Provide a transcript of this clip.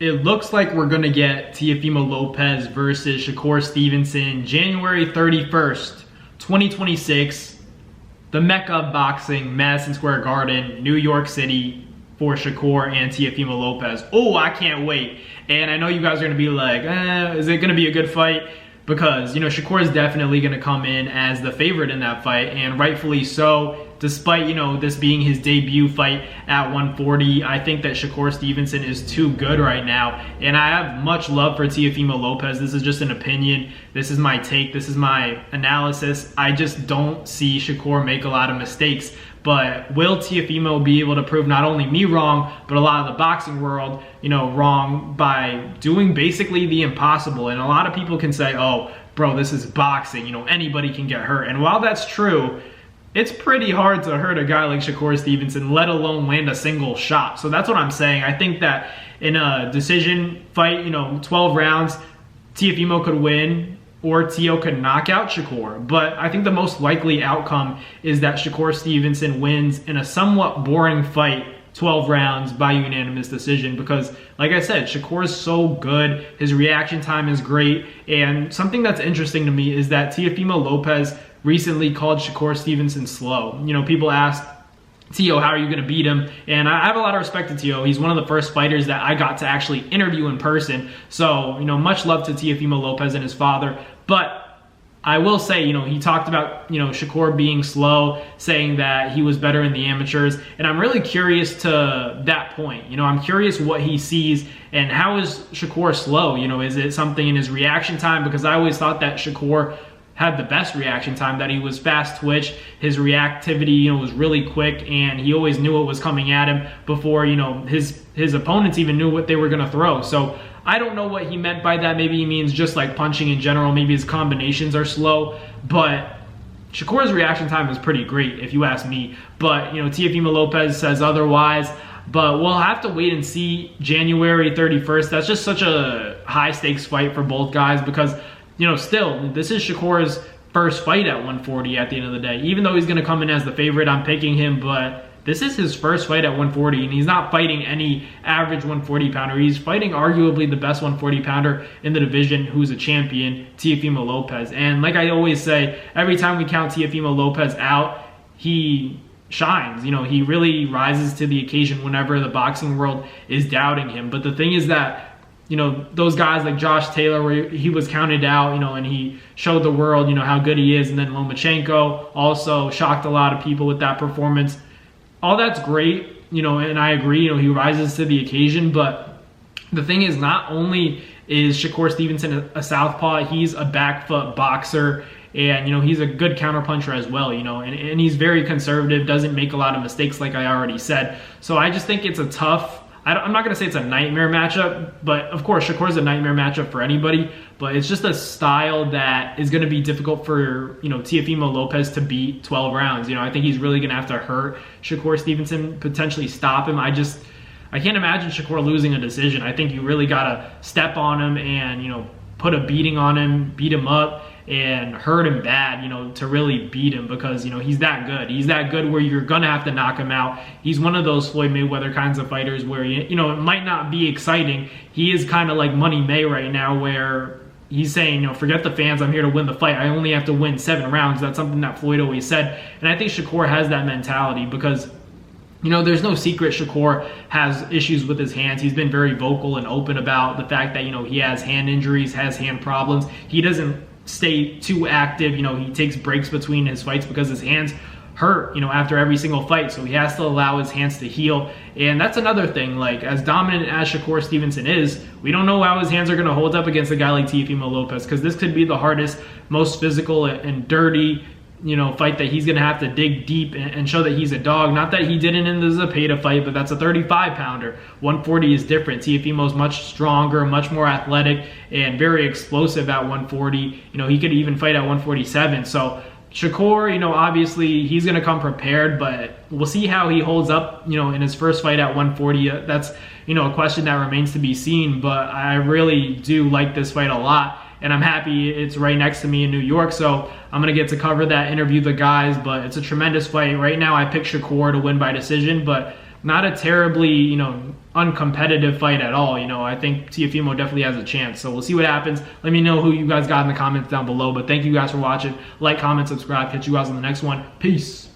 It looks like we're going to get Teofimo Lopez versus Shakur Stevenson January 31st, 2026. The Mecca of boxing, Madison Square Garden, New York City for Shakur and Teofimo Lopez. Oh, I can't wait. And I know you guys are going to be like, is it going to be a good fight? Because, Shakur is definitely going to come in as the favorite in that fight, and rightfully so. Despite, this being his debut fight at 140, I think that Shakur Stevenson is too good right now. And I have much love for Teofimo Lopez. This is just an opinion. This is my take. This is my analysis. I just don't see Shakur make a lot of mistakes. But will Teofimo be able to prove not only me wrong, but a lot of the boxing world, wrong by doing basically the impossible? And a lot of people can say, oh, bro, this is boxing. Anybody can get hurt. And while that's true, it's pretty hard to hurt a guy like Shakur Stevenson, let alone land a single shot. So that's what I'm saying. I think that in a decision fight, 12 rounds, Teofimo could win or Teo could knock out Shakur. But I think the most likely outcome is that Shakur Stevenson wins in a somewhat boring fight, 12 rounds by unanimous decision, because like I said, Shakur is so good. His reaction time is great. And something that's interesting to me is that Teofimo Lopez recently called Shakur Stevenson slow. People asked, Teo, how are you going to beat him? And I have a lot of respect to Teo. He's one of the first fighters that I got to actually interview in person. So, much love to Teofimo Lopez and his father. But I will say, he talked about, Shakur being slow, saying that he was better in the amateurs. And I'm really curious to that point. I'm curious what he sees and how is Shakur slow? Is it something in his reaction time? Because I always thought that Shakur had the best reaction time, that he was fast twitch, his reactivity, was really quick, and he always knew what was coming at him before, his opponents even knew what they were going to throw. So I don't know what he meant by that. Maybe he means just like punching in general. Maybe his combinations are slow, but Shakur's reaction time is pretty great, if you ask me. But, Teofimo Lopez says otherwise. But we'll have to wait and see January 31st. That's just such a high stakes fight for both guys because, still, this is Shakur's first fight at 140 at the end of the day. Even though he's going to come in as the favorite, I'm picking him, but this is his first fight at 140, and he's not fighting any average 140 pounder. He's fighting arguably the best 140 pounder in the division who's a champion, Teofimo Lopez. And like I always say, every time we count Teofimo Lopez out, he shines. He really rises to the occasion whenever the boxing world is doubting him. But the thing is that those guys like Josh Taylor, where he was counted out, and he showed the world, how good he is. And then Lomachenko also shocked a lot of people with that performance. All that's great, and I agree, he rises to the occasion. But the thing is, not only is Shakur Stevenson a southpaw, he's a back foot boxer. And, he's a good counterpuncher as well, and he's very conservative, doesn't make a lot of mistakes like I already said. So I just think it's a tough, I'm not going to say it's a nightmare matchup, but of course Shakur's a nightmare matchup for anybody, but it's just a style that is going to be difficult for, Teofimo Lopez to beat 12 rounds. I think he's really going to have to hurt Shakur Stevenson, potentially stop him. I can't imagine Shakur losing a decision. I think you really got to step on him and, put a beating on him, beat him up, and hurt him bad, to really beat him because, he's that good. He's that good where you're going to have to knock him out. He's one of those Floyd Mayweather kinds of fighters where, it might not be exciting. He is kind of like Money May right now where he's saying, forget the fans, I'm here to win the fight. I only have to win 7 rounds. That's something that Floyd always said. And I think Shakur has that mentality because there's no secret Shakur has issues with his hands. He's been very vocal and open about the fact that, he has hand injuries, has hand problems. He doesn't stay too active. He takes breaks between his fights because his hands hurt, after every single fight. So he has to allow his hands to heal. And that's another thing. Like, as dominant as Shakur Stevenson is, we don't know how his hands are going to hold up against a guy like Teofimo Lopez because this could be the hardest, most physical and dirty fight that he's going to have to dig deep and show that he's a dog. Not that he didn't in the Zepeda fight, but that's a 35-pounder. 140 is different. Teofimo's much stronger, much more athletic, and very explosive at 140. He could even fight at 147. So Shakur, obviously he's going to come prepared, but we'll see how he holds up, in his first fight at 140. That's, a question that remains to be seen, but I really do like this fight a lot. And I'm happy it's right next to me in New York, so I'm going to get to cover that, interview the guys, but it's a tremendous fight. Right now I pick Shakur to win by decision, but not a terribly, uncompetitive fight at all. I think Teofimo definitely has a chance. So we'll see what happens. Let me know who you guys got in the comments down below. But thank you guys for watching. Like, comment, subscribe. Catch you guys on the next one. Peace.